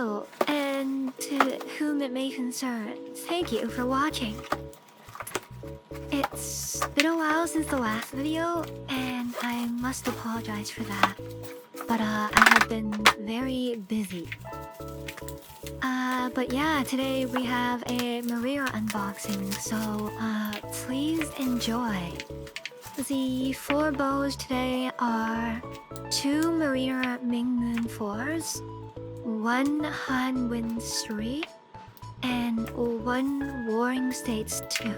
Hello, and to whom it may concern, thank you for watching. It's been a while since the last video, and I must apologize for that. But I have been very busy. But yeah, today we have a Veneer unboxing, so please enjoy. The 4 bows today are 2 Veneer Ming Moon 4s, 1 Han Wind 3, and 1 Warring States 2.